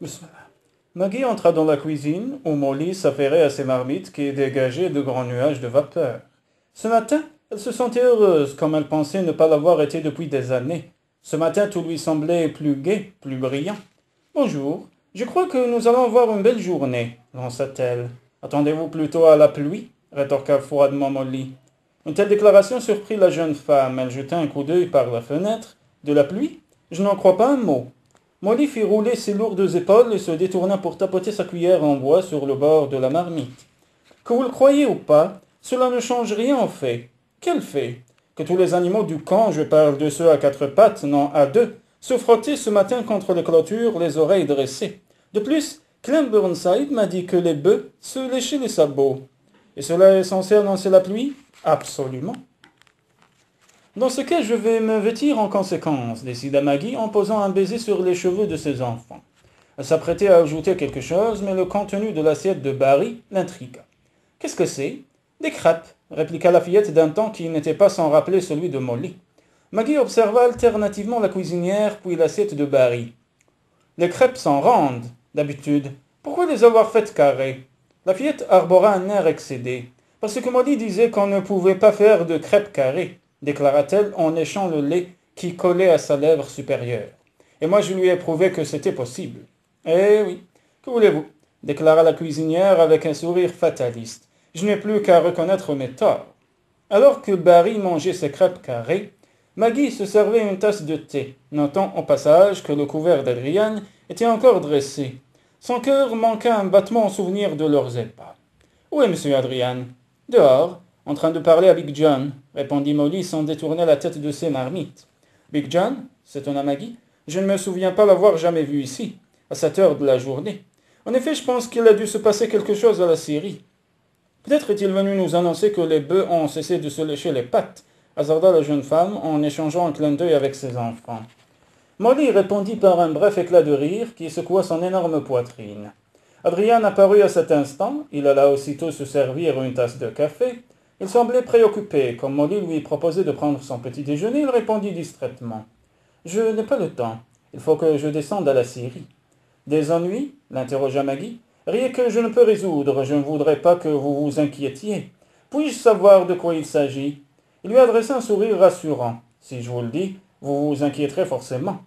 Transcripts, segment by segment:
Bismillah. Maggie entra dans la cuisine, où Molly s'affairait à ses marmites qui dégageaient de grands nuages de vapeur. Ce matin, elle se sentait heureuse, comme elle pensait ne pas l'avoir été depuis des années. Ce matin, tout lui semblait plus gai, plus brillant. Bonjour, je crois que nous allons avoir une belle journée, lança-t-elle. Attendez-vous plutôt à la pluie, rétorqua froidement Molly. Une telle déclaration surprit la jeune femme. Elle jeta un coup d'œil par la fenêtre. De la pluie? Je n'en crois pas un mot. Molly fit rouler ses lourdes épaules et se détourna pour tapoter sa cuillère en bois sur le bord de la marmite. Que vous le croyez ou pas, cela ne change rien au fait. Quel fait? Que tous les animaux du camp, je parle de ceux à quatre pattes, non à deux, se frottaient ce matin contre les clôtures, les oreilles dressées. De plus, Clem Burnside m'a dit que les bœufs se léchaient les sabots. Et cela est censé annoncer la pluie? Absolument. Dans ce cas, je vais me vêtir en conséquence, décida Maggie en posant un baiser sur les cheveux de ses enfants. Elle s'apprêtait à ajouter quelque chose, mais le contenu de l'assiette de Barry l'intrigua. Qu'est-ce que c'est? Des crêpes, répliqua la fillette d'un ton qui n'était pas sans rappeler celui de Molly. Maggie observa alternativement la cuisinière puis l'assiette de Barry. Les crêpes sont rondes, d'habitude. Pourquoi les avoir faites carrées? La fillette arbora un air excédé. Parce que Molly disait qu'on ne pouvait pas faire de crêpes carrées, déclara-t-elle en léchant le lait qui collait à sa lèvre supérieure. Et moi je lui ai prouvé que c'était possible. Eh oui, que voulez-vous, déclara la cuisinière avec un sourire fataliste. Je n'ai plus qu'à reconnaître mes torts. Alors que Barry mangeait ses crêpes carrées, Maggie se servait une tasse de thé, notant au passage que le couvert d'Adrian était encore dressé. Son cœur manqua un battement en souvenir de leurs épas. Où est monsieur Adrian? Dehors, en train de parler à Big John, répondit Molly sans détourner la tête de ses marmites. Big John? S'étonna Maggie. Je ne me souviens pas l'avoir jamais vu ici, à cette heure de la journée. En effet, je pense qu'il a dû se passer quelque chose à la scierie. Peut-être est-il venu nous annoncer que les bœufs ont cessé de se lécher les pattes, hasarda la jeune femme en échangeant un clin d'œil avec ses enfants. Molly répondit par un bref éclat de rire qui secoua son énorme poitrine. Adrien apparut à cet instant, il alla aussitôt se servir une tasse de café. Il semblait préoccupé. Comme Molly lui proposait de prendre son petit déjeuner, il répondit distraitement. Je n'ai pas le temps. Il faut que je descende à la scierie. Des ennuis? L'interrogea Maggie. Rien que je ne peux résoudre. Je ne voudrais pas que vous vous inquiétiez. Puis-je savoir de quoi il s'agit? Il lui adressa un sourire rassurant. Si je vous le dis, vous vous inquiéterez forcément.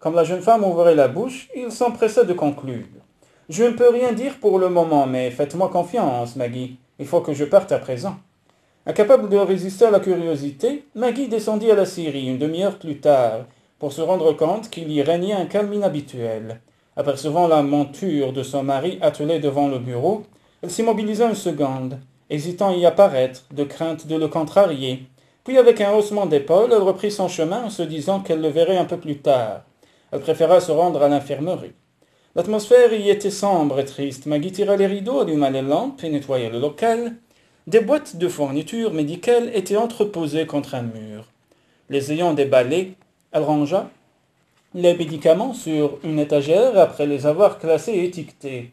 Comme la jeune femme ouvrait la bouche, il s'empressa de conclure. Je ne peux rien dire pour le moment, mais faites-moi confiance, Maggie. Il faut que je parte à présent. Incapable de résister à la curiosité, Maggie descendit à la scierie une demi-heure plus tard, pour se rendre compte qu'il y régnait un calme inhabituel. Apercevant la monture de son mari attelée devant le bureau, elle s'immobilisa une seconde, hésitant à y apparaître, de crainte de le contrarier. Puis avec un haussement d'épaule, elle reprit son chemin en se disant qu'elle le verrait un peu plus tard. Elle préféra se rendre à l'infirmerie. L'atmosphère y était sombre et triste. Maggie tira les rideaux, alluma les lampes et nettoya le local. Des boîtes de fournitures médicales étaient entreposées contre un mur. Les ayant déballées, elle rangea les médicaments sur une étagère après les avoir classés et étiquetés.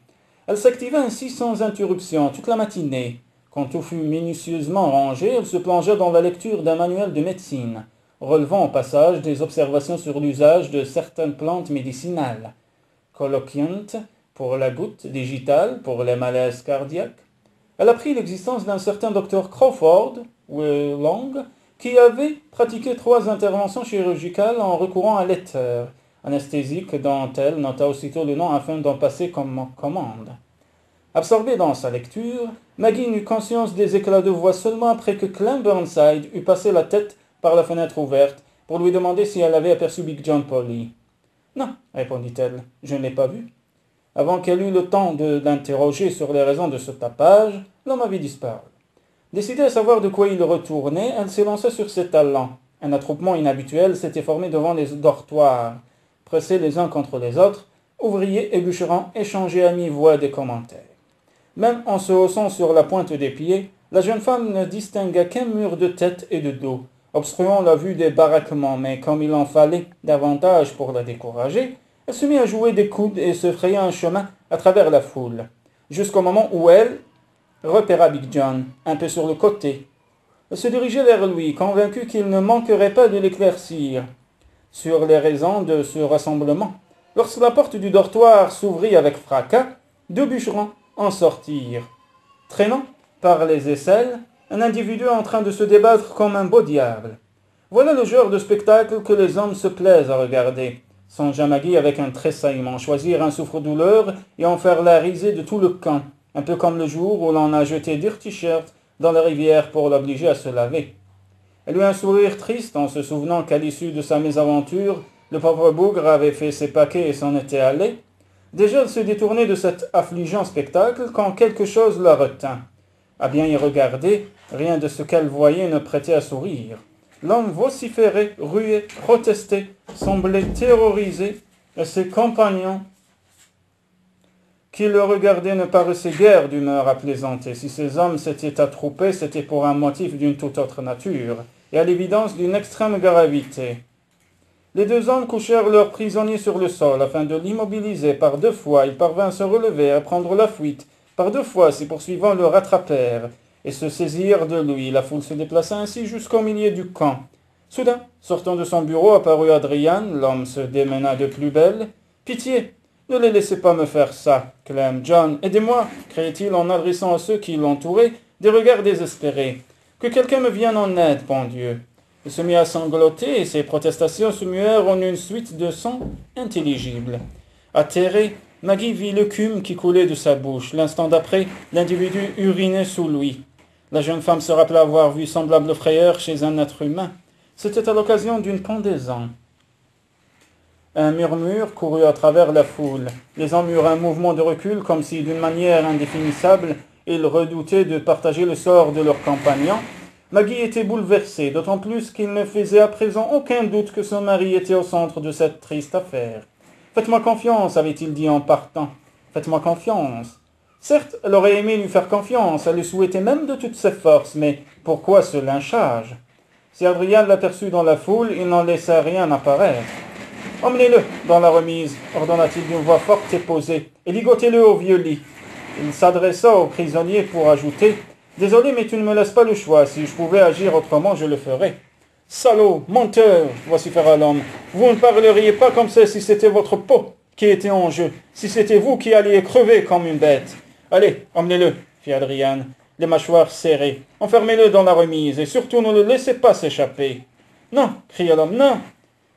Elle s'activa ainsi sans interruption toute la matinée. Quand tout fut minutieusement rangé, elle se plongea dans la lecture d'un manuel de médecine, relevant au passage des observations sur l'usage de certaines plantes médicinales. Colloquiante pour la goutte, digitale pour les malaises cardiaques. Elle apprit l'existence d'un certain docteur Crawford, Long, qui avait pratiqué 3 interventions chirurgicales en recourant à l'éther, anesthésique dont elle nota aussitôt le nom afin d'en passer comme commande. Absorbée dans sa lecture, Maggie n'eut conscience des éclats de voix seulement après que Clem Burnside eut passé la tête par la fenêtre ouverte pour lui demander si elle avait aperçu Big John Polly. Non, répondit-elle, je ne l'ai pas vu. Avant qu'elle eût le temps de l'interroger sur les raisons de ce tapage, l'homme avait disparu. Décidée à savoir de quoi il retournait, elle s'élança sur ses talons. Un attroupement inhabituel s'était formé devant les dortoirs. Pressés les uns contre les autres, ouvriers et bûcherons échangeaient à mi-voix des commentaires. Même en se haussant sur la pointe des pieds, la jeune femme ne distingua qu'un mur de tête et de dos, obstruant la vue des baraquements, mais comme il en fallait davantage pour la décourager, elle se mit à jouer des coudes et se fraya un chemin à travers la foule, jusqu'au moment où elle repéra Big John, un peu sur le côté. Elle se dirigeait vers lui, convaincue qu'il ne manquerait pas de l'éclaircir sur les raisons de ce rassemblement. Lorsque la porte du dortoir s'ouvrit avec fracas, 2 bûcherons en sortirent. Traînant par les aisselles, un individu en train de se débattre comme un beau diable. Voilà le genre de spectacle que les hommes se plaisent à regarder. Songea Maggie avec un tressaillement, choisir un souffre-douleur et en faire la risée de tout le camp, un peu comme le jour où l'on a jeté Dirty Shirt dans la rivière pour l'obliger à se laver. Elle eut un sourire triste en se souvenant qu'à l'issue de sa mésaventure, le pauvre bougre avait fait ses paquets et s'en était allé. Déjà elle se détournait de cet affligeant spectacle quand quelque chose la retint. À bien y regarder, rien de ce qu'elle voyait ne prêtait à sourire. L'homme vociférait, ruait, protestait, semblait terrorisé, et ses compagnons qui le regardaient ne paraissaient guère d'humeur à plaisanter. Si ces hommes s'étaient attroupés, c'était pour un motif d'une toute autre nature, et à l'évidence d'une extrême gravité. Les 2 hommes couchèrent leur prisonnier sur le sol afin de l'immobiliser. Par 2 fois, il parvint à se relever, à prendre la fuite. Par 2 fois, ses poursuivants le rattrapèrent et se saisirent de lui. La foule se déplaça ainsi jusqu'au milieu du camp. Soudain, sortant de son bureau, apparut Adrian. L'homme se démena de plus belle. « Pitié, ne les laissez pas me faire ça, Clem. John, aidez-moi » criait-il en adressant à ceux qui l'entouraient des regards désespérés. « Que quelqu'un me vienne en aide, bon Dieu !» Il se mit à sangloter et ses protestations se muèrent en une suite de sons intelligibles. Atterrée, Maggie vit l'écume qui coulait de sa bouche. L'instant d'après, l'individu urinait sous lui. La jeune femme se rappela avoir vu semblable frayeur chez un être humain. C'était à l'occasion d'une pendaison. Un murmure courut à travers la foule. Les hommes eurent un mouvement de recul comme si, d'une manière indéfinissable, ils redoutaient de partager le sort de leurs compagnons. Maggie était bouleversée, d'autant plus qu'il ne faisait à présent aucun doute que son mari était au centre de cette triste affaire. « Faites-moi confiance, avait-il dit en partant. « Faites-moi confiance. » Certes, elle aurait aimé lui faire confiance, elle le souhaitait même de toutes ses forces, mais pourquoi ce lynchage? Si Adrian l'aperçut dans la foule, il n'en laissa rien apparaître. « Emmenez-le dans la remise, ordonna-t-il d'une voix forte et posée, et ligotez-le au vieux lit. » Il s'adressa au prisonnier pour ajouter « Désolé, mais tu ne me laisses pas le choix. Si je pouvais agir autrement, je le ferais. »« Salaud, menteur !» vociféra l'homme. « Vous ne parleriez pas comme ça si c'était votre peau qui était en jeu, si c'était vous qui alliez crever comme une bête. »« Allez, emmenez-le, » fit Adrian, les mâchoires serrées. « Enfermez-le dans la remise, et surtout ne le laissez pas s'échapper. »« Non !» cria l'homme, « non !»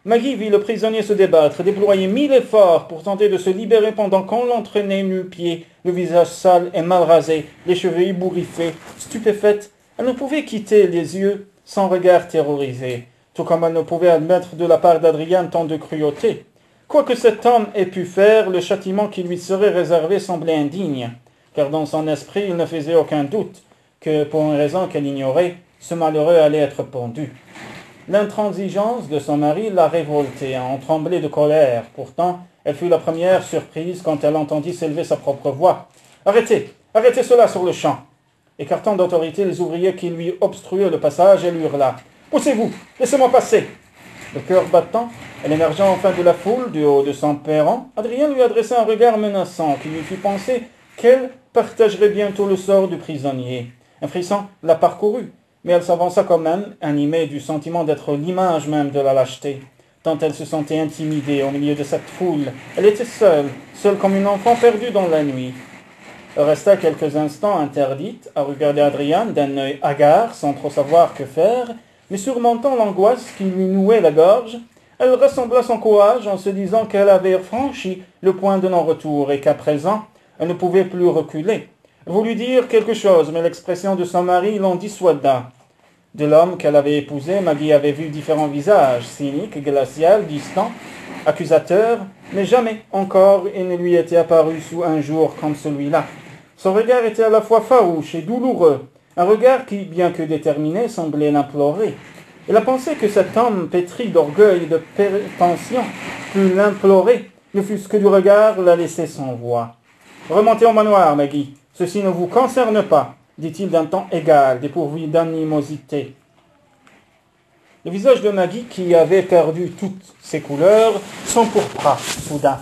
Maggie vit le prisonnier se débattre, déployer 1000 efforts pour tenter de se libérer pendant qu'on l'entraînait nu-pied, le visage sale et mal rasé, les cheveux ébouriffés. Stupéfaite, elle ne pouvait quitter les yeux sans regard terrorisé, tout comme elle ne pouvait admettre de la part d'Adrian tant de cruauté. Quoi que cet homme ait pu faire, le châtiment qui lui serait réservé semblait indigne, car dans son esprit il ne faisait aucun doute que, pour une raison qu'elle ignorait, ce malheureux allait être pendu. L'intransigeance de son mari la révoltait, en tremblait de colère. Pourtant, elle fut la première surprise quand elle entendit s'élever sa propre voix. « Arrêtez! Arrêtez cela sur le champ !» Écartant d'autorité les ouvriers qui lui obstruaient le passage, elle hurla. « Poussez-vous! Laissez-moi passer !» Le cœur battant, elle émergea enfin de la foule, du haut de son perron. Adrien lui adressa un regard menaçant qui lui fit penser qu'elle partagerait bientôt le sort du prisonnier. Un frisson la parcourut. Mais elle s'avança quand même, animée du sentiment d'être l'image même de la lâcheté. Tant elle se sentait intimidée au milieu de cette foule. Elle était seule, seule comme une enfant perdue dans la nuit. Elle resta quelques instants interdite, à regarder Adrian d'un œil hagard, sans trop savoir que faire, mais surmontant l'angoisse qui lui nouait la gorge, elle rassembla son courage en se disant qu'elle avait franchi le point de non-retour et qu'à présent, elle ne pouvait plus reculer. Elle voulut dire quelque chose, mais l'expression de son mari l'en dissuada. De l'homme qu'elle avait épousé, Maggie avait vu différents visages, cyniques, glacial, distants, accusateurs, mais jamais encore il ne lui était apparu sous un jour comme celui-là. Son regard était à la fois farouche et douloureux, un regard qui, bien que déterminé, semblait l'implorer. Elle a pensé que cet homme pétri d'orgueil et de prétention pût l'implorer, ne fût-ce que du regard la laisser sans voix. « Remontez au manoir, Maggie. Ceci ne vous concerne pas, » dit-il d'un ton égal, dépourvu d'animosité. Le visage de Maggie, qui avait perdu toutes ses couleurs, s'empourpra soudain.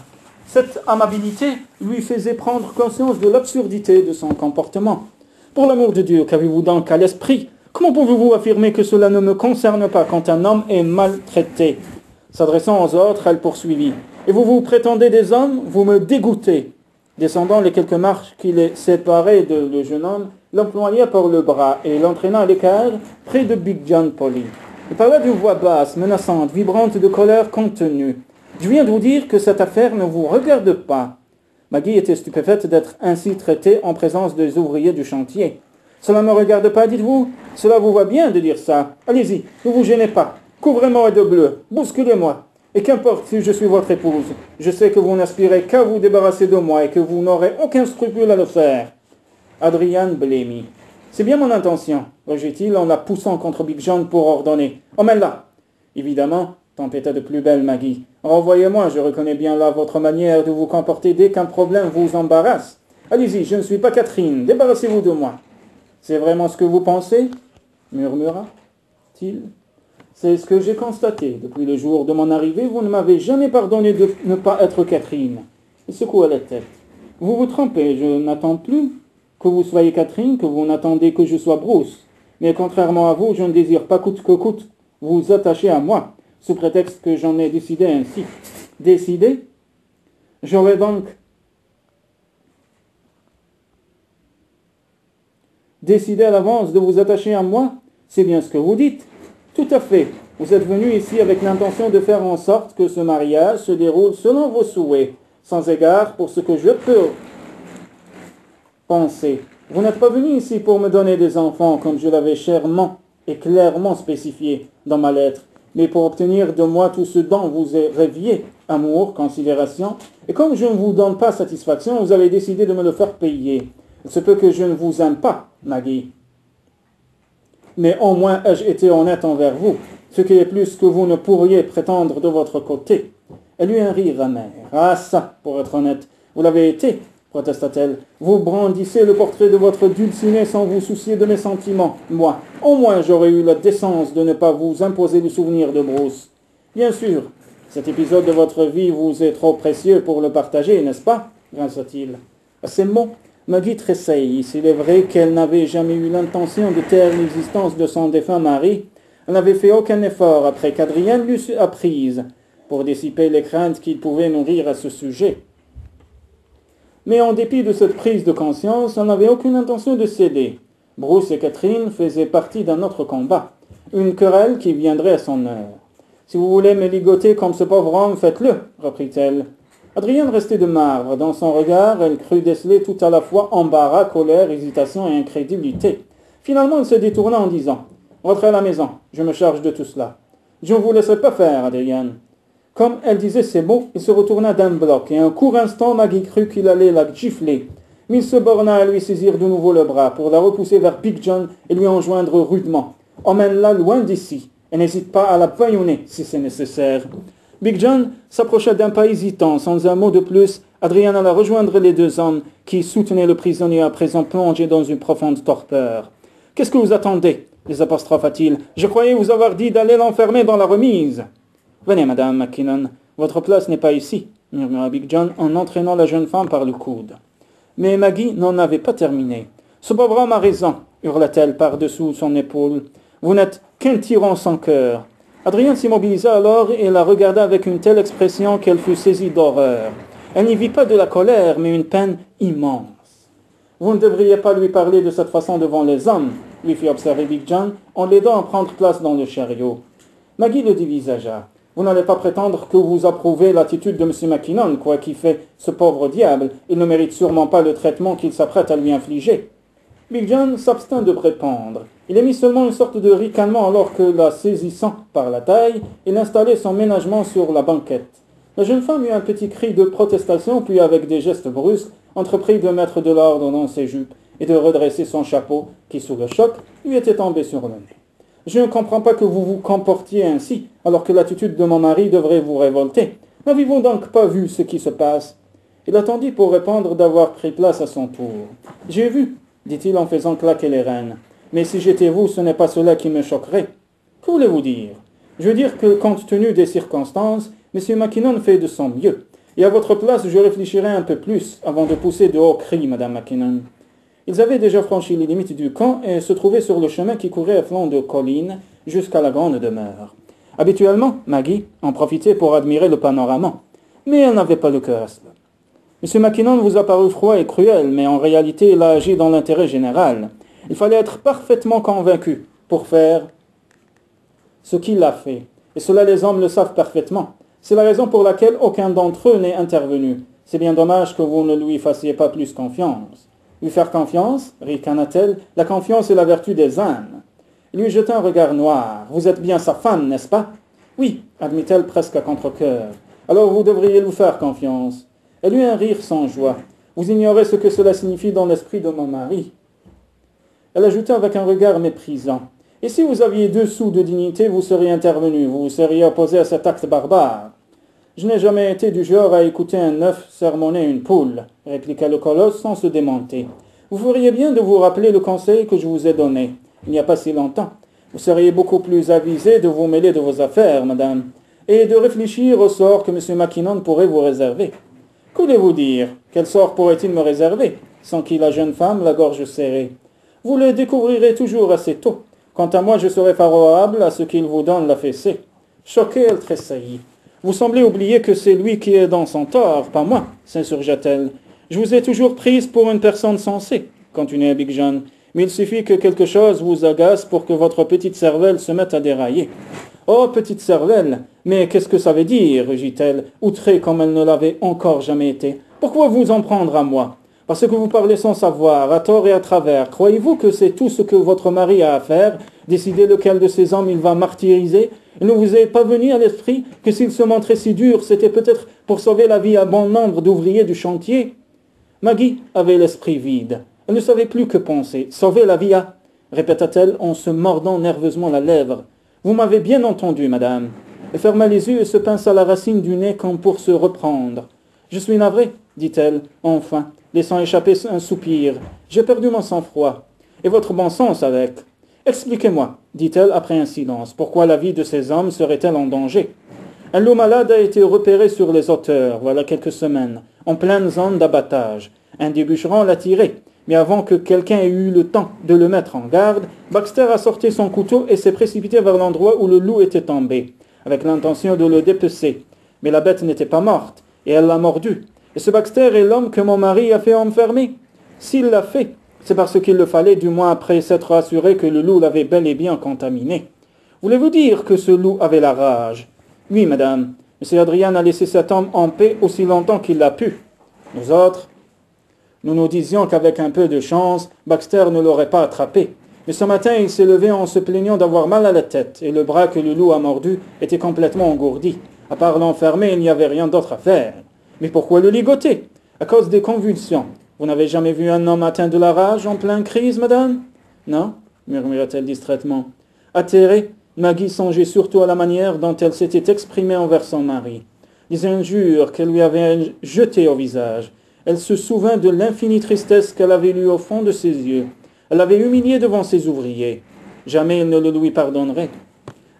Cette amabilité lui faisait prendre conscience de l'absurdité de son comportement. « Pour l'amour de Dieu, qu'avez-vous donc à l'esprit? Comment pouvez-vous affirmer que cela ne me concerne pas quand un homme est maltraité ?» S'adressant aux autres, elle poursuivit. « Et vous vous prétendez des hommes, vous me dégoûtez. » Descendant les quelques marches qui les séparaient de le jeune homme, l'employa par le bras et l'entraîna à l'écart près de Big John Polly. Il parla d'une voix basse, menaçante, vibrante de colère contenue. « Je viens de vous dire que cette affaire ne vous regarde pas. » Maggie était stupéfaite d'être ainsi traitée en présence des ouvriers du chantier. « Cela ne me regarde pas, dites-vous? Cela vous va bien de dire ça. Allez-y, ne vous gênez pas. Couvrez-moi de bleu, bousculez-moi. Et qu'importe si je suis votre épouse, je sais que vous n'aspirez qu'à vous débarrasser de moi et que vous n'aurez aucun scrupule à le faire. » Adrian blêmit. « C'est bien mon intention, rejette-t-il en la poussant contre Big John pour ordonner. « Emmène-la !» Évidemment, tempêta de plus belle Maggie. « Renvoyez-moi, je reconnais bien là votre manière de vous comporter dès qu'un problème vous embarrasse. Allez-y, je ne suis pas Catherine, débarrassez-vous de moi. »« C'est vraiment ce que vous pensez ?» murmura-t-il. « C'est ce que j'ai constaté. Depuis le jour de mon arrivée, vous ne m'avez jamais pardonné de ne pas être Catherine. » Il secoua la tête. « Vous vous trompez, je n'attends plus que vous soyez Catherine, que vous n'attendez que je sois Bruce. Mais contrairement à vous, je ne désire pas coûte que coûte vous attacher à moi, sous prétexte que j'en ai décidé ainsi. » « Décidé ? J'aurais donc décidé à l'avance de vous attacher à moi? C'est bien ce que vous dites. Tout à fait. Vous êtes venu ici avec l'intention de faire en sorte que ce mariage se déroule selon vos souhaits, sans égard pour ce que je peux penser. Vous n'êtes pas venu ici pour me donner des enfants, comme je l'avais chèrement et clairement spécifié dans ma lettre, mais pour obtenir de moi tout ce dont vous rêviez, amour, considération, et comme je ne vous donne pas satisfaction, vous avez décidé de me le faire payer. Il se peut que je ne vous aime pas, Maggie. Mais au moins ai-je été honnête envers vous, ce qui est plus que vous ne pourriez prétendre de votre côté. Elle eut un rire amer. Ah ça, pour être honnête, vous l'avez été, protesta-t-elle. Vous brandissez le portrait de votre dulcinée sans vous soucier de mes sentiments. Moi, au moins j'aurais eu la décence de ne pas vous imposer le souvenir de Bruce. Bien sûr, cet épisode de votre vie vous est trop précieux pour le partager, n'est-ce pas? Grinça-t-il. À ces mots, Maggie tressaillit. S'il est vrai qu'elle n'avait jamais eu l'intention de taire l'existence de son défunt mari, elle n'avait fait aucun effort après qu'Adrien l'eût apprise pour dissiper les craintes qu'il pouvait nourrir à ce sujet. Mais en dépit de cette prise de conscience, elle n'avait aucune intention de céder. Bruce et Catherine faisaient partie d'un autre combat, une querelle qui viendrait à son heure. « Si vous voulez me ligoter comme ce pauvre homme, faites-le, reprit-elle. Adrienne restait de marbre. Dans son regard, elle crut déceler tout à la fois embarras, colère, hésitation et incrédulité. Finalement, elle se détourna en disant « Rentrez à la maison, je me charge de tout cela. »« Je ne vous laisserai pas faire, Adrienne. » Comme elle disait ces mots, il se retourna d'un bloc, et un court instant, Maggie crut qu'il allait la gifler. Mais il se borna à lui saisir de nouveau le bras pour la repousser vers Big John et lui enjoindre rudement « Emmène-la loin d'ici, et n'hésite pas à la bâillonner si c'est nécessaire. » Big John s'approcha d'un pas hésitant, sans un mot de plus. Adrien alla rejoindre les deux hommes qui soutenaient le prisonnier à présent plongé dans une profonde torpeur. « Qu'est-ce que vous attendez ?» les apostropha-t-il. « Je croyais vous avoir dit d'aller l'enfermer dans la remise. »« Venez, madame McKinnon, votre place n'est pas ici, » murmura Big John en entraînant la jeune femme par le coude. Mais Maggie n'en avait pas terminé. « Ce pauvre homme a raison, » hurla-t-elle par-dessous son épaule. « Vous n'êtes qu'un tyran sans cœur. » Adrien s'immobilisa alors et la regarda avec une telle expression qu'elle fut saisie d'horreur. Elle n'y vit pas de la colère, mais une peine immense. « Vous ne devriez pas lui parler de cette façon devant les hommes, » lui fit observer Big John en l'aidant à prendre place dans le chariot. Maggie le dévisagea. « Vous n'allez pas prétendre que vous approuvez l'attitude de M. McKinnon, quoi qu'il fait ce pauvre diable. Il ne mérite sûrement pas le traitement qu'il s'apprête à lui infliger. » Big John s'abstint de répondre. Il émit seulement une sorte de ricanement alors que, la saisissant par la taille, il installait son ménagement sur la banquette. La jeune femme eut un petit cri de protestation, puis avec des gestes brusques, entreprit de mettre de l'ordre dans ses jupes et de redresser son chapeau, qui, sous le choc, lui était tombé sur le nez. « Je ne comprends pas que vous vous comportiez ainsi, alors que l'attitude de mon mari devrait vous révolter. N'avez-vous donc pas vu ce qui se passe ?» Il attendit pour répondre d'avoir pris place à son tour. « J'ai vu, » dit-il en faisant claquer les rênes. « Mais si j'étais vous, ce n'est pas cela qui me choquerait. » Que voulez-vous dire? Je veux dire que, compte tenu des circonstances, M. McKinnon fait de son mieux. Et à votre place, je réfléchirais un peu plus avant de pousser de hauts cris, Madame McKinnon. Ils avaient déjà franchi les limites du camp et se trouvaient sur le chemin qui courait à flanc de colline jusqu'à la grande demeure. Habituellement, Maggie en profitait pour admirer le panorama, mais elle n'avait pas le cœur à cela. M. Mackinnon vous a paru froid et cruel, mais en réalité il a agi dans l'intérêt général. Il fallait être parfaitement convaincu pour faire ce qu'il a fait, et cela les hommes le savent parfaitement. C'est la raison pour laquelle aucun d'entre eux n'est intervenu. C'est bien dommage que vous ne lui fassiez pas plus confiance. Lui faire confiance, ricana-t-elle, la confiance est la vertu des ânes. Il lui jeta un regard noir. Vous êtes bien sa femme, n'est-ce pas? Oui, admit-elle presque à contre-cœur. Alors vous devriez lui faire confiance. Elle eut un rire sans joie. Vous ignorez ce que cela signifie dans l'esprit de mon mari. Elle ajouta avec un regard méprisant. Et si vous aviez 2 sous de dignité, vous seriez intervenu, vous seriez opposé à cet acte barbare. Je n'ai jamais été du genre à écouter un œuf sermonner une poule, répliqua le colosse sans se démonter. Vous feriez bien de vous rappeler le conseil que je vous ai donné, il n'y a pas si longtemps. Vous seriez beaucoup plus avisé de vous mêler de vos affaires, madame, et de réfléchir au sort que M. Mackinnon pourrait vous réserver. Qu'allez-vous dire? Quel sort pourrait-il me réserver, sans qu'il la jeune femme la gorge serrée? Vous le découvrirez toujours assez tôt. Quant à moi, je serai favorable à ce qu'il vous donne la fessée. Choquée, elle tressaillit. Vous semblez oublier que c'est lui qui est dans son tort, pas moi, s'insurgea-t-elle. Je vous ai toujours prise pour une personne sensée, continua Big John, mais il suffit que quelque chose vous agace pour que votre petite cervelle se mette à dérailler. Oh, petite cervelle, mais qu'est-ce que ça veut dire, rugit-elle, outrée comme elle ne l'avait encore jamais été. Pourquoi vous en prendre à moi? Parce que vous parlez sans savoir, à tort et à travers. Croyez-vous que c'est tout ce que votre mari a à faire, décider lequel de ces hommes il va martyriser? Il ne vous est pas venu à l'esprit que s'il se montrait si dur, c'était peut-être pour sauver la vie à bon nombre d'ouvriers du chantier? Maggie avait l'esprit vide. Elle ne savait plus que penser. Sauver la vie à... répéta-t-elle en se mordant nerveusement la lèvre. Vous m'avez bien entendu, madame. Elle ferma les yeux et se pinça la racine du nez comme pour se reprendre. Je suis navrée, dit-elle, enfin, laissant échapper un soupir. J'ai perdu mon sang-froid. Et votre bon sens avec. Expliquez-moi, dit-elle après un silence, pourquoi la vie de ces hommes serait-elle en danger? Un loup malade a été repéré sur les hauteurs, voilà quelques semaines, en pleine zone d'abattage. Un des bûcherons l'a tiré, mais avant que quelqu'un ait eu le temps de le mettre en garde, Baxter a sorti son couteau et s'est précipité vers l'endroit où le loup était tombé, avec l'intention de le dépecer. Mais la bête n'était pas morte, et elle l'a mordu. Et ce Baxter est l'homme que mon mari a fait enfermer. S'il l'a fait, c'est parce qu'il le fallait, du moins après s'être assuré que le loup l'avait bel et bien contaminé. Voulez-vous dire que ce loup avait la rage? Oui, madame. M. Adrian a laissé cet homme en paix aussi longtemps qu'il l'a pu. Nous autres, nous nous disions qu'avec un peu de chance, Baxter ne l'aurait pas attrapé. Mais ce matin, il s'est levé en se plaignant d'avoir mal à la tête, et le bras que le loup a mordu était complètement engourdi. À part l'enfermer, il n'y avait rien d'autre à faire. Mais pourquoi le ligoter? À cause des convulsions. Vous n'avez jamais vu un homme atteint de la rage en pleine crise, madame? Non, murmura-t-elle distraitement. Atterrée, Maggie songeait surtout à la manière dont elle s'était exprimée envers son mari. Les injures qu'elle lui avait jetées au visage. Elle se souvint de l'infinie tristesse qu'elle avait lue au fond de ses yeux. Elle l'avait humilié devant ses ouvriers. Jamais elle ne le lui pardonnerait.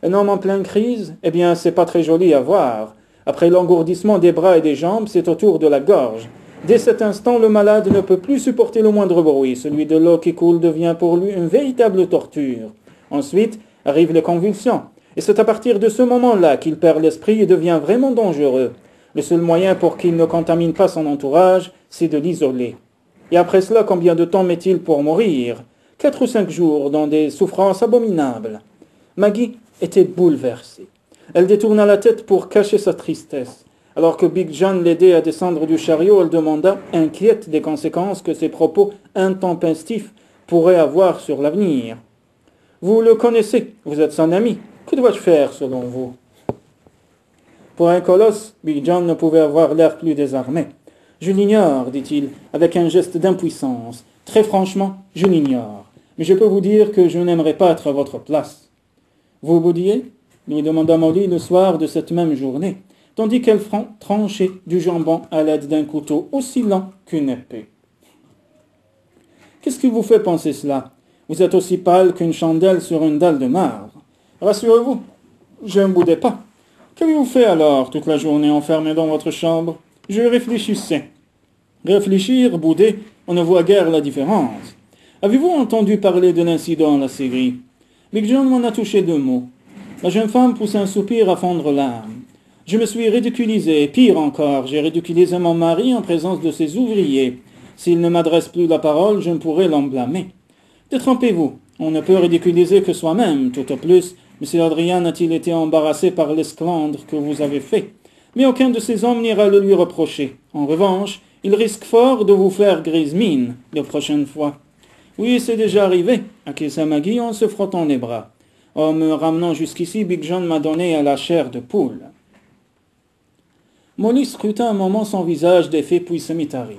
Un homme en pleine crise, eh bien, c'est pas très joli à voir. Après l'engourdissement des bras et des jambes, c'est autour de la gorge. Dès cet instant, le malade ne peut plus supporter le moindre bruit. Celui de l'eau qui coule devient pour lui une véritable torture. Ensuite, arrivent les convulsions. Et c'est à partir de ce moment-là qu'il perd l'esprit et devient vraiment dangereux. Le seul moyen pour qu'il ne contamine pas son entourage, c'est de l'isoler. Et après cela, combien de temps met-il pour mourir? 4 ou 5 jours dans des souffrances abominables. Maggie était bouleversée. Elle détourna la tête pour cacher sa tristesse. Alors que Big John l'aidait à descendre du chariot, elle demanda, inquiète des conséquences que ses propos intempestifs pourraient avoir sur l'avenir. « Vous le connaissez, vous êtes son ami. Que dois-je faire, selon vous ?» Pour un colosse, Big John ne pouvait avoir l'air plus désarmé. « Je l'ignore, dit-il, avec un geste d'impuissance. Très franchement, je l'ignore. Mais je peux vous dire que je n'aimerais pas être à votre place. »« Vous boudiez ?» lui demanda Molly le soir de cette même journée, tandis qu'elle tranchait du jambon à l'aide d'un couteau aussi lent qu'une épée. « Qu'est-ce qui vous fait penser cela? Vous êtes aussi pâle qu'une chandelle sur une dalle de marbre. Rassurez-vous, je ne boudais pas. Qu'avez-vous fait alors toute la journée enfermé dans votre chambre? Je réfléchissais. Réfléchir, bouder, on ne voit guère la différence. Avez-vous entendu parler de l'incident à la série? Big John m'en a touché 2 mots. La jeune femme poussa un soupir à fondre l'âme. Je me suis ridiculisé, pire encore, j'ai ridiculisé mon mari en présence de ses ouvriers. S'il ne m'adresse plus la parole, je ne pourrai l'en blâmer. Détrompez-vous, on ne peut ridiculiser que soi-même, tout au plus. M. Adrien a-t-il été embarrassé par l'esclandre que vous avez fait? Mais aucun de ces hommes n'ira le lui reprocher. En revanche, il risque fort de vous faire grise mine la prochaine fois. Oui, c'est déjà arrivé, acquiesça Maggie en se frottant les bras. En me ramenant jusqu'ici, Big John m'a donné à la chair de poule. Molly scruta un moment son visage défait puis se mit à rire.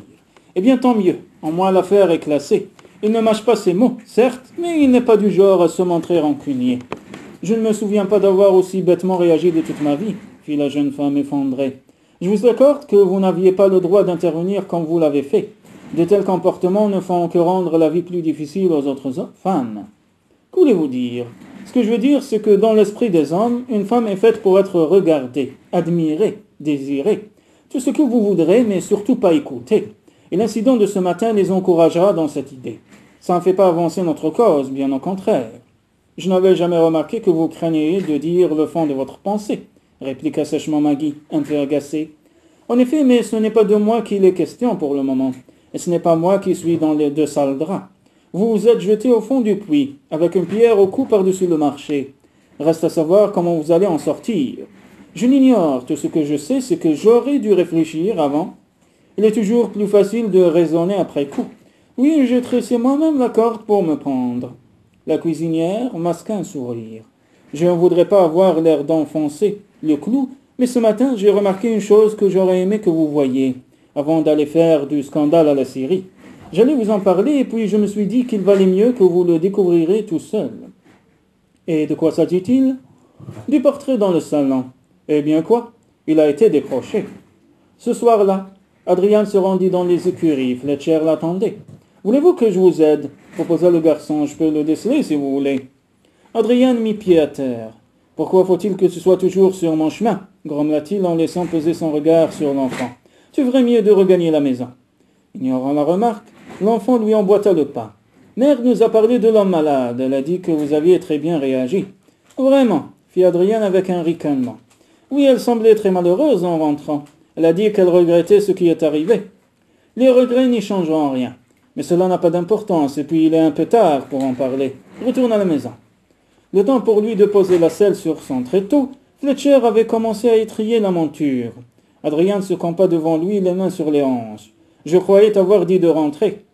Eh bien, tant mieux, en moins l'affaire est classée. Il ne mâche pas ses mots, certes, mais il n'est pas du genre à se montrer rancunier. Je ne me souviens pas d'avoir aussi bêtement réagi de toute ma vie, fit la jeune femme effondrée. Je vous accorde que vous n'aviez pas le droit d'intervenir comme vous l'avez fait. De tels comportements ne font que rendre la vie plus difficile aux autres femmes. Que voulez-vous dire? Ce que je veux dire, c'est que dans l'esprit des hommes, une femme est faite pour être regardée, admirée, désirée. Tout ce que vous voudrez, mais surtout pas écoutée. Et l'incident de ce matin les encouragera dans cette idée. Ça ne fait pas avancer notre cause, bien au contraire. Je n'avais jamais remarqué que vous craigniez de dire le fond de votre pensée, répliqua sèchement Maggie, un peu agacée. En effet, mais ce n'est pas de moi qu'il est question pour le moment, et ce n'est pas moi qui suis dans les 2 sales draps. Vous vous êtes jeté au fond du puits, avec une pierre au cou par-dessus le marché. Reste à savoir comment vous allez en sortir. Je l'ignore, tout ce que je sais, c'est que j'aurais dû réfléchir avant. Il est toujours plus facile de raisonner après coup. Oui, j'ai tressé moi-même la corde pour me pendre. La cuisinière masqua un sourire. Je ne voudrais pas avoir l'air d'enfoncer le clou, mais ce matin, j'ai remarqué une chose que j'aurais aimé que vous voyiez, avant d'aller faire du scandale à la Syrie. J'allais vous en parler, et puis je me suis dit qu'il valait mieux que vous le découvrirez tout seul. Et de quoi s'agit-il? Du portrait dans le salon. Eh bien quoi? Il a été décroché. Ce soir-là, Adrien se rendit dans les écuries. Fletcher l'attendait. Voulez-vous que je vous aide? Proposa le garçon. Je peux le déceler si vous voulez. Adrien mit pied à terre. Pourquoi faut-il que tu sois toujours sur mon chemin? Grommela-t-il en laissant peser son regard sur l'enfant. Tu ferais mieux de regagner la maison. Ignorant la remarque, l'enfant lui emboîta le pas. Mère nous a parlé de l'homme malade. Elle a dit que vous aviez très bien réagi. Vraiment, fit Adrien avec un ricanement. Oui, elle semblait très malheureuse en rentrant. Elle a dit qu'elle regrettait ce qui est arrivé. Les regrets n'y changeront rien. Mais cela n'a pas d'importance, et puis il est un peu tard pour en parler. Retourne à la maison. Le temps pour lui de poser la selle sur son tréteau, Fletcher avait commencé à étriller la monture. Adrien se campa devant lui, les mains sur les hanches. Je croyais t'avoir dit de rentrer.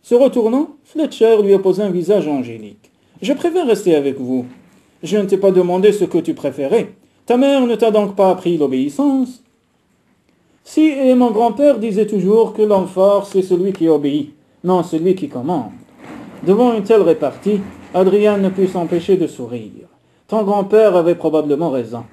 Se retournant, Fletcher lui opposa un visage angélique. Je préfère rester avec vous. Je ne t'ai pas demandé ce que tu préférais. Ta mère ne t'a donc pas appris l'obéissance? Si, et mon grand-père disait toujours que l'homme fort, c'est celui qui obéit, non celui qui commande. Devant une telle répartie, Adrien ne put s'empêcher de sourire. Ton grand-père avait probablement raison.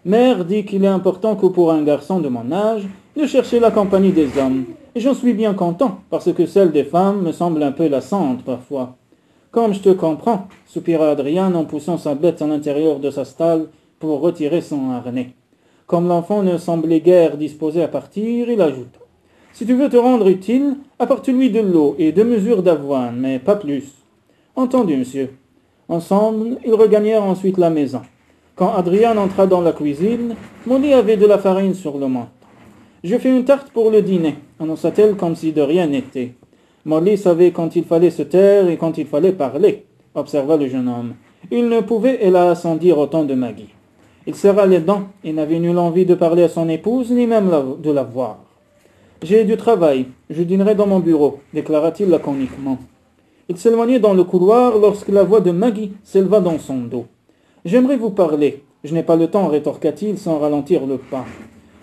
Mère dit qu'il est important que pour un garçon de mon âge, de chercher la compagnie des hommes. Et j'en suis bien content, parce que celle des femmes me semble un peu lassante parfois. Comme je te comprends, soupira Adrien en poussant sa bête à l'intérieur de sa stalle pour retirer son harnais. Comme l'enfant ne semblait guère disposé à partir, il ajouta. Si tu veux te rendre utile, apporte-lui de l'eau et 2 mesures d'avoine, mais pas plus. Entendu, monsieur. Ensemble, ils regagnèrent ensuite la maison. Quand Adrien entra dans la cuisine, Molly avait de la farine sur le menton. Je fais une tarte pour le dîner, annonça-t-elle comme si de rien n'était. Molly savait quand il fallait se taire et quand il fallait parler, observa le jeune homme. Il ne pouvait, hélas, en dire autant de Maggie. Il serra les dents et n'avait nulle envie de parler à son épouse, ni même de la voir. J'ai du travail, je dînerai dans mon bureau, déclara-t-il laconiquement. Il s'éloignait dans le couloir lorsque la voix de Maggie s'éleva dans son dos. J'aimerais vous parler. Je n'ai pas le temps, rétorqua-t-il sans ralentir le pas.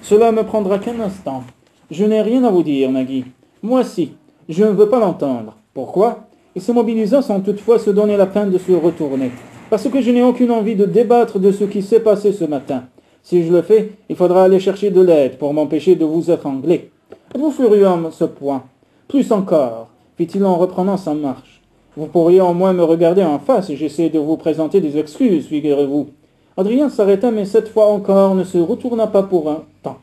Cela me prendra qu'un instant. Je n'ai rien à vous dire, Maggie. Moi si, je ne veux pas l'entendre. Pourquoi? Il se mobilisa sans toutefois se donner la peine de se retourner. Parce que je n'ai aucune envie de débattre de ce qui s'est passé ce matin. Si je le fais, il faudra aller chercher de l'aide pour m'empêcher de vous étrangler. Êtes-vous furieux à ce point? Plus encore, fit-il en reprenant sa marche. Vous pourriez au moins me regarder en face et j'essaie de vous présenter des excuses, figurez-vous. Adrien s'arrêta, mais cette fois encore ne se retourna pas pour un temps.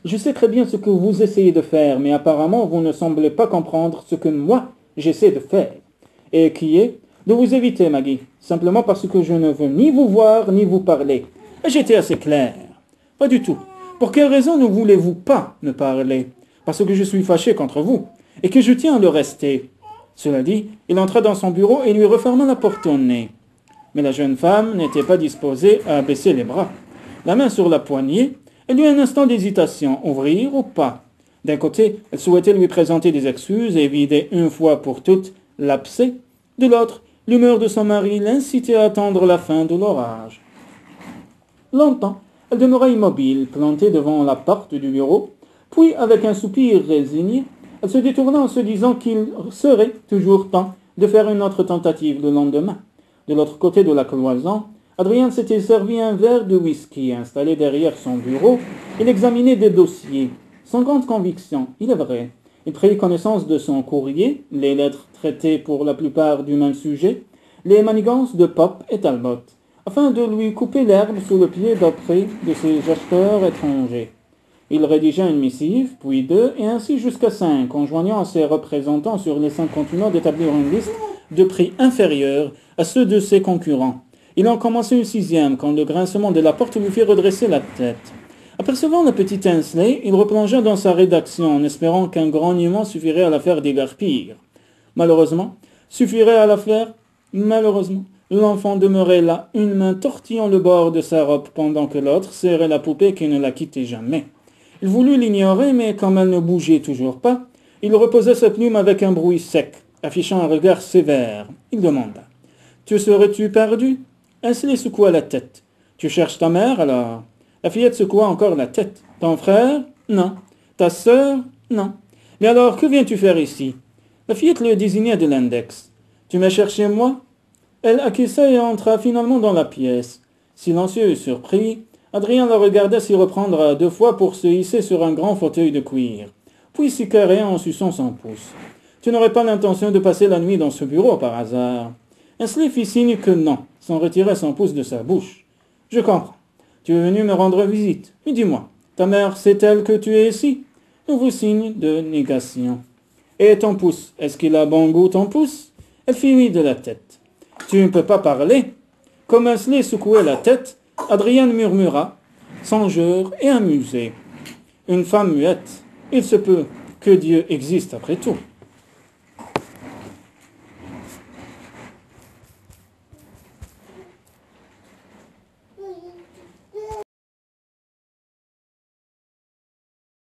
Je sais très bien ce que vous essayez de faire, mais apparemment vous ne semblez pas comprendre ce que moi j'essaie de faire. Et qui est De vous éviter, Maggie, simplement parce que je ne veux ni vous voir ni vous parler. J'étais assez clair. Pas du tout. Pour quelle raison ne voulez-vous pas me parler? Parce que je suis fâché contre vous, et que je tiens à le rester. Cela dit, il entra dans son bureau et lui referma la porte au nez. Mais la jeune femme n'était pas disposée à baisser les bras. La main sur la poignée, elle eut un instant d'hésitation, ouvrir ou pas. D'un côté, elle souhaitait lui présenter des excuses et vider une fois pour toutes l'abcès. De l'autre, l'humeur de son mari l'incitait à attendre la fin de l'orage. Longtemps, elle demeura immobile, plantée devant la porte du bureau, puis, avec un soupir résigné, elle se détourna en se disant qu'il serait toujours temps de faire une autre tentative le lendemain. De l'autre côté de la cloison, Adrien s'était servi un verre de whisky. Installé derrière son bureau, il examinait des dossiers. Sans grande conviction, il est vrai. Il prit connaissance de son courrier, les lettres traitées pour la plupart du même sujet, les manigances de Pop et Talbot, afin de lui couper l'herbe sous le pied d'après de ses acheteurs étrangers. Il rédigea une missive, puis deux, et ainsi jusqu'à 5, en joignant à ses représentants sur les 5 continents d'établir une liste de prix inférieurs à ceux de ses concurrents. Il en commençait une 6e, quand le grincement de la porte lui fit redresser la tête. Apercevant la petite Ainsley, il replongea dans sa rédaction, en espérant qu'un grognement suffirait à la faire dégarpir. Malheureusement, l'enfant demeurait là, une main tortillant le bord de sa robe, pendant que l'autre serrait la poupée qui ne la quittait jamais. Il voulut l'ignorer, mais comme elle ne bougeait toujours pas, il reposa sa plume avec un bruit sec, affichant un regard sévère. Il demanda « Te serais-tu perdu ?» Ainsley secoua la tête. « Tu cherches ta mère, alors ?» La fillette secoua encore la tête. « Ton frère? Non. Ta sœur? Non. Mais alors, que viens-tu faire ici ?» La fillette le désigna de l'index. « Tu m'as cherché, moi ?» Elle acquiesça et entra finalement dans la pièce. Silencieux et surpris, Adrien la regarda s'y reprendre à 2 fois pour se hisser sur un grand fauteuil de cuir, puis s'y carrer en suçant son pouce. « Tu n'aurais pas l'intention de passer la nuit dans ce bureau, par hasard ?» Ainsley fit signe que non, sans retirer son pouce de sa bouche. « Je comprends. Tu es venu me rendre visite. Mais dis-moi, ta mère sait-elle que tu es ici ?» Nouveau signe de négation. « Et ton pouce, est-ce qu'il a bon goût, ton pouce ?» Elle fit oui de la tête. « Tu ne peux pas parler ?» Comme Ainsley secouait la tête, Adrien murmura, songeur et amusé. « Une femme muette, il se peut que Dieu existe après tout. »